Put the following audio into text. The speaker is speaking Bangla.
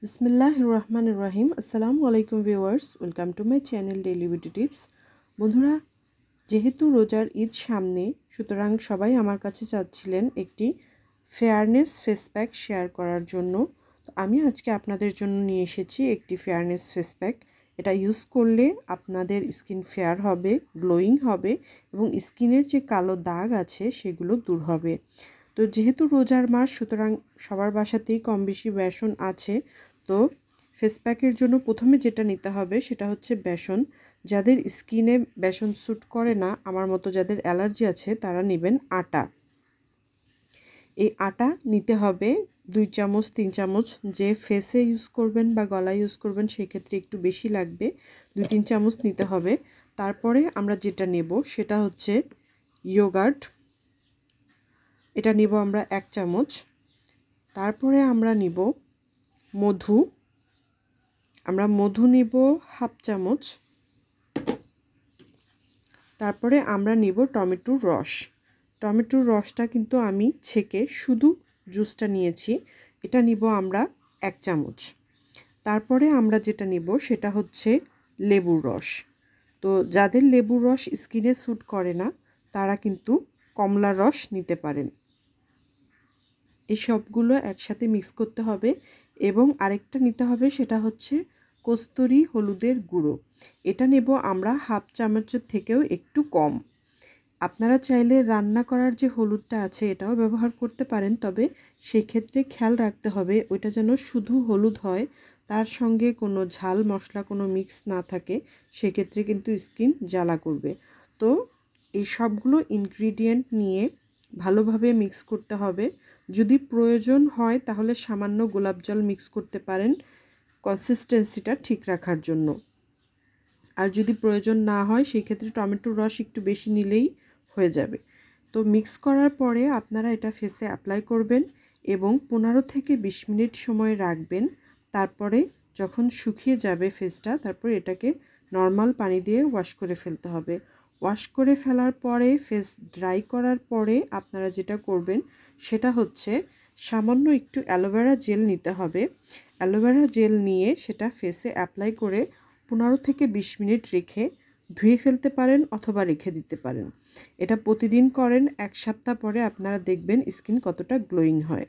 বিসমিল্লাহির রহমানির রহিম। আসসালামু আলাইকুম viewers, welcome to my channel daily beauty tips. বন্ধুরা, যেহেতু রোজার ঈদ সামনে, সুতরাং সবাই আমার কাছে চাচ্ছিলেন একটি ফেয়ারনেস ফেস প্যাক শেয়ার করার জন্য। তো আমি আজকে আপনাদের জন্য নিয়ে এসেছি একটি ফেয়ারনেস ফেস প্যাক। এটা ইউজ করলে আপনাদের স্কিন ফেয়ার হবে, গ্লোয়িং হবে এবং স্কিনের যে কালো দাগ আছে সেগুলো দূর হবে। তো যেহেতু রোজার মাস, সুতরাং সবার বাসাতেই কম বেশি বেসন আছে। তো ফেস প্যাকের জন্য প্রথমে যেটা নিতে হবে সেটা হচ্ছে বেসন। যাদের স্কিনে বেসন স্যুট করে না, আমার মতো যাদের অ্যালার্জি আছে, তারা নেবেন আটা। এই আটা নিতে হবে 2 চামচ 3 চামচ। যে ফেসে ইউজ করবেন বা গলায় ইউজ করবেন সেক্ষেত্রে একটু বেশি লাগবে, 2-3 চামচ নিতে হবে। তারপরে আমরা যেটা নেব সেটা হচ্ছে ইয়োগার্ট। এটা নিব আমরা 1 চামচ। তারপরে আমরা নিব মধু। আমরা মধু নিব হাফ চামচ। তারপরে আমরা নিব টমেটোর রস। টমেটোর রসটা কিন্তু আমি ছেঁকে শুধু জুসটা নিয়েছি, এটা নিব আমরা 1 চামচ। তারপরে আমরা যেটা নিব সেটা হচ্ছে লেবুর রস। তো যাদের লেবুর রস স্কিনে স্যুট করে না, তারা কিন্তু কমলার রস নিতে পারেন। এই সবগুলো একসাথে মিক্স করতে হবে এবং আরেকটা নিতে হবে সেটা হচ্ছে কস্তুরি হলুদের গুঁড়ো। এটা নেব আমরা হাফ চামচের থেকেও একটু কম। আপনারা চাইলে রান্না করার যে হলুদটা আছে এটাও ব্যবহার করতে পারেন, তবে সেই ক্ষেত্রে খেয়াল রাখতে হবে ওইটা যেন শুধু হলুদ হয়, তার সঙ্গে কোনো ঝাল মশলা কোনো মিক্স না থাকে, সেক্ষেত্রে কিন্তু স্কিন জ্বালা করবে। তো এই সবগুলো ইনগ্রিডিয়েন্ট নিয়ে ভালোভাবে মিক্স করতে হবে। যদি প্রয়োজন হয় তাহলে সামান্য গোলাপ জল মিক্স করতে পারেন কনসিস্টেন্সিটা ঠিক রাখার জন্য। আর যদি প্রয়োজন না হয় সেই ক্ষেত্রে টমেটোর রস একটু বেশি নিলেই হয়ে যাবে। তো মিক্স করার পরে আপনারা এটা ফেসে অ্যাপ্লাই করবেন এবং 15 থেকে 20 মিনিট সময় রাখবেন। তারপরে যখন শুকিয়ে যাবে ফেসটা, তারপরে এটাকে নর্মাল পানি দিয়ে ওয়াশ করে ফেলতে হবে। ওয়াশ করে ফেলার পরে ফেস ড্রাই করার পরে আপনারা যেটা করবেন সেটা হচ্ছে সামান্য একটু অ্যালোভেরা জেল নিতে হবে। অ্যালোভেরা জেল নিয়ে সেটা ফেসে অ্যাপ্লাই করে 15 থেকে 20 মিনিট রেখে ধুয়ে ফেলতে পারেন অথবা রেখে দিতে পারেন। এটা প্রতিদিন করেন, 1 সপ্তাহ পরে আপনারা দেখবেন স্কিন কতটা গ্লোয়িং হয়।